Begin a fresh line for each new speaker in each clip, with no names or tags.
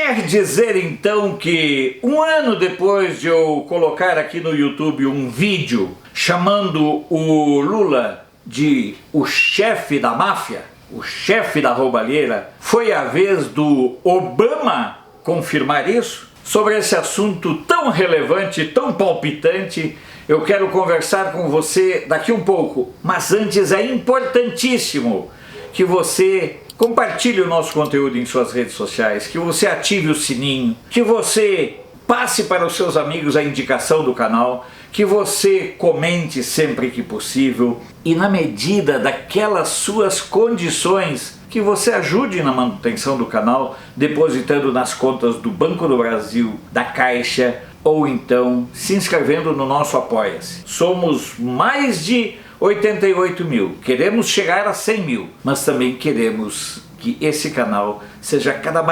Quer dizer então que um ano depois de eu colocar aqui no YouTube um vídeo chamando o Lula de o chefe da máfia, o chefe da roubalheira, foi a vez do Obama confirmar isso? Sobre esse assunto tão relevante, tão palpitante, eu quero conversar com você daqui um pouco, mas antes é importantíssimo que você compartilhe o nosso conteúdo em suas redes sociais, que você ative o sininho, que você passe para os seus amigos a indicação do canal, que você comente sempre que possível e, na medida daquelas suas condições, que você ajude na manutenção do canal, depositando nas contas do Banco do Brasil, da Caixa, ou então se inscrevendo no nosso Apoia-se. Somos mais de 88 mil, queremos chegar a 100 mil, mas também queremos que esse canal seja cada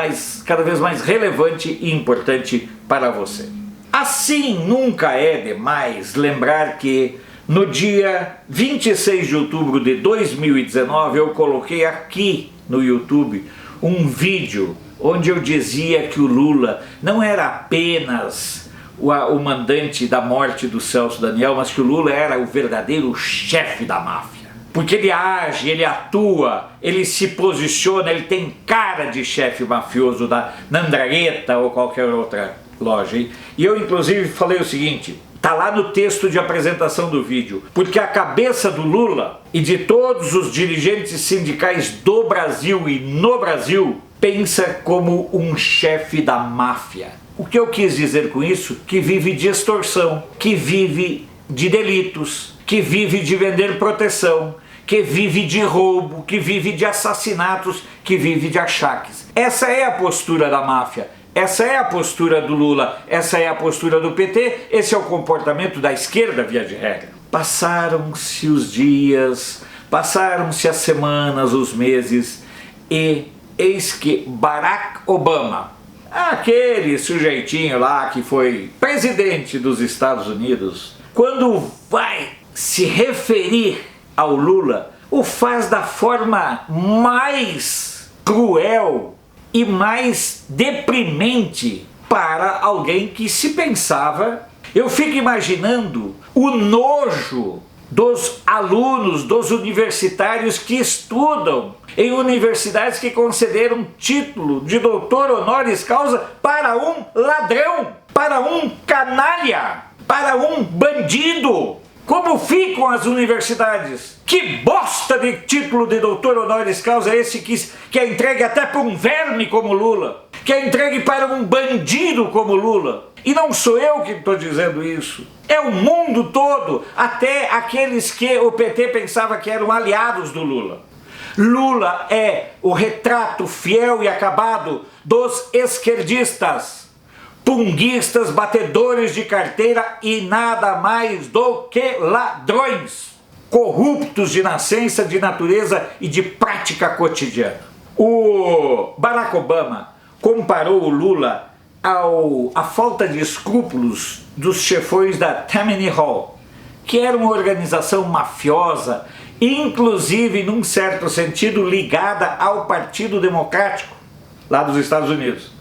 vez mais relevante e importante para você. Assim, nunca é demais lembrar que no dia 26 de outubro de 2019 eu coloquei aqui no YouTube um vídeo onde eu dizia que o Lula não era apenas o mandante da morte do Celso Daniel, mas que o Lula era o verdadeiro chefe da máfia. Porque ele age, ele atua, ele se posiciona, ele tem cara de chefe mafioso da Andrangheta ou qualquer outra loja. E eu inclusive falei o seguinte, tá lá no texto de apresentação do vídeo, porque a cabeça do Lula e de todos os dirigentes sindicais do Brasil e no Brasil pensa como um chefe da máfia. O que eu quis dizer com isso? Que vive de extorsão, que vive de delitos, que vive de vender proteção, que vive de roubo, que vive de assassinatos, que vive de achaques. Essa é a postura da máfia, essa é a postura do Lula, essa é a postura do PT, esse é o comportamento da esquerda via de regra. Passaram-se os dias, passaram-se as semanas, os meses e eis que Barack Obama, aquele sujeitinho lá que foi presidente dos Estados Unidos, quando vai se referir ao Lula, o faz da forma mais cruel e mais deprimente para alguém que se pensava. Eu fico imaginando o nojo dos alunos, dos universitários que estudam em universidades que concederam título de doutor honoris causa para um ladrão, para um canalha, para um bandido. Como ficam as universidades? Que bosta de título de doutor honoris causa é esse que é entregue até para um verme como Lula, que é entregue para um bandido como Lula? E não sou eu que estou dizendo isso, é o mundo todo, até aqueles que o PT pensava que eram aliados do Lula. Lula é o retrato fiel e acabado dos esquerdistas, punguistas, batedores de carteira e nada mais do que ladrões, corruptos de nascença, de natureza e de prática cotidiana. O Barack Obama comparou o Lula à falta de escrúpulos dos chefões da Tammany Hall, que era uma organização mafiosa, inclusive num certo sentido ligada ao Partido Democrático lá dos Estados Unidos,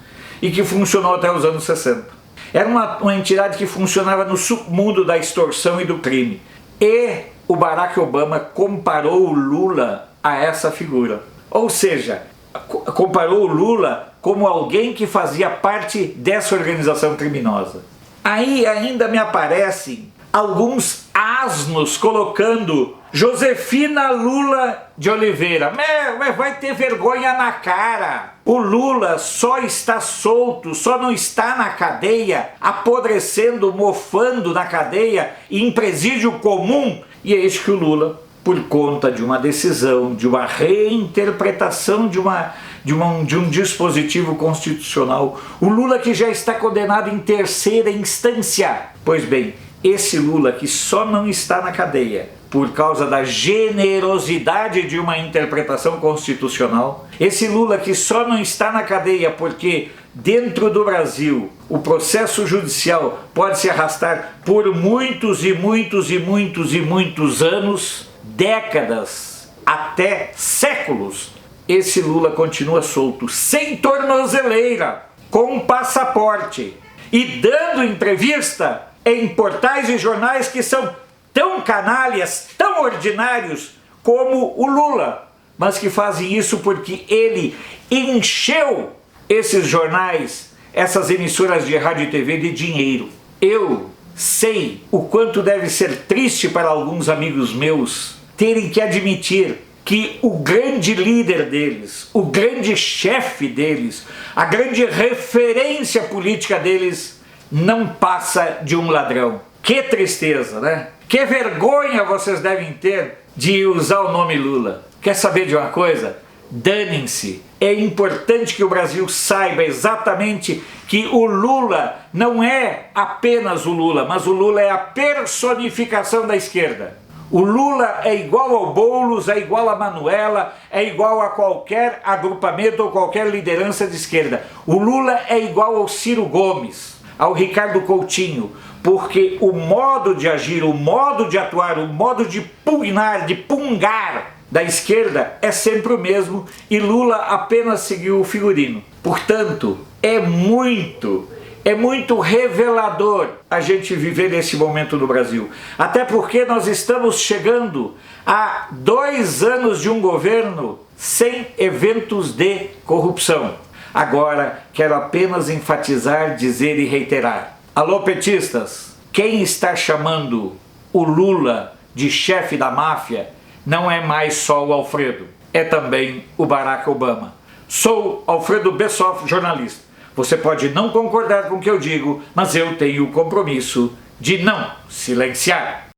e que funcionou até os anos 60. Era uma entidade que funcionava no submundo da extorsão e do crime. E o Barack Obama comparou o Lula a essa figura. Ou seja, comparou o Lula como alguém que fazia parte dessa organização criminosa. Aí ainda me aparecem alguns asnos colocando Josefina Lula de Oliveira. Mas vai ter vergonha na cara. O Lula só está solto, só não está na cadeia, apodrecendo, mofando na cadeia e em presídio comum. E é isso que o Lula, por conta de uma decisão, de uma reinterpretação de um dispositivo constitucional, o Lula que já está condenado em terceira instância. Pois bem, esse Lula que só não está na cadeia por causa da generosidade de uma interpretação constitucional, esse Lula que só não está na cadeia porque dentro do Brasil o processo judicial pode se arrastar por muitos e muitos e muitos e muitos anos, décadas, até séculos, esse Lula continua solto, sem tornozeleira. com um passaporte e dando entrevista em portais e jornais que são tão canalhas, tão ordinários como o Lula, mas que fazem isso porque ele encheu esses jornais, essas emissoras de rádio e TV de dinheiro. Eu sei o quanto deve ser triste para alguns amigos meus terem que admitir que o grande líder deles, o grande chefe deles, a grande referência política deles não passa de um ladrão. Que tristeza, né? Que vergonha vocês devem ter de usar o nome Lula. Quer saber de uma coisa? Danem-se. É importante que o Brasil saiba exatamente que o Lula não é apenas o Lula, mas o Lula é a personificação da esquerda. O Lula é igual ao Boulos, é igual a Manuela, é igual a qualquer agrupamento ou qualquer liderança de esquerda. O Lula é igual ao Ciro Gomes, ao Ricardo Coutinho, porque o modo de agir, o modo de atuar, o modo de pugnar, de pungar da esquerda é sempre o mesmo e Lula apenas seguiu o figurino. Portanto, é muito revelador a gente viver nesse momento no Brasil. Até porque nós estamos chegando a 2 anos de um governo sem eventos de corrupção. Agora, quero apenas enfatizar, dizer e reiterar. Alô, petistas, quem está chamando o Lula de chefe da máfia não é mais só o Alfredo, é também o Barack Obama. Sou Alfredo Bessoff, jornalista. Você pode não concordar com o que eu digo, mas eu tenho o compromisso de não silenciar.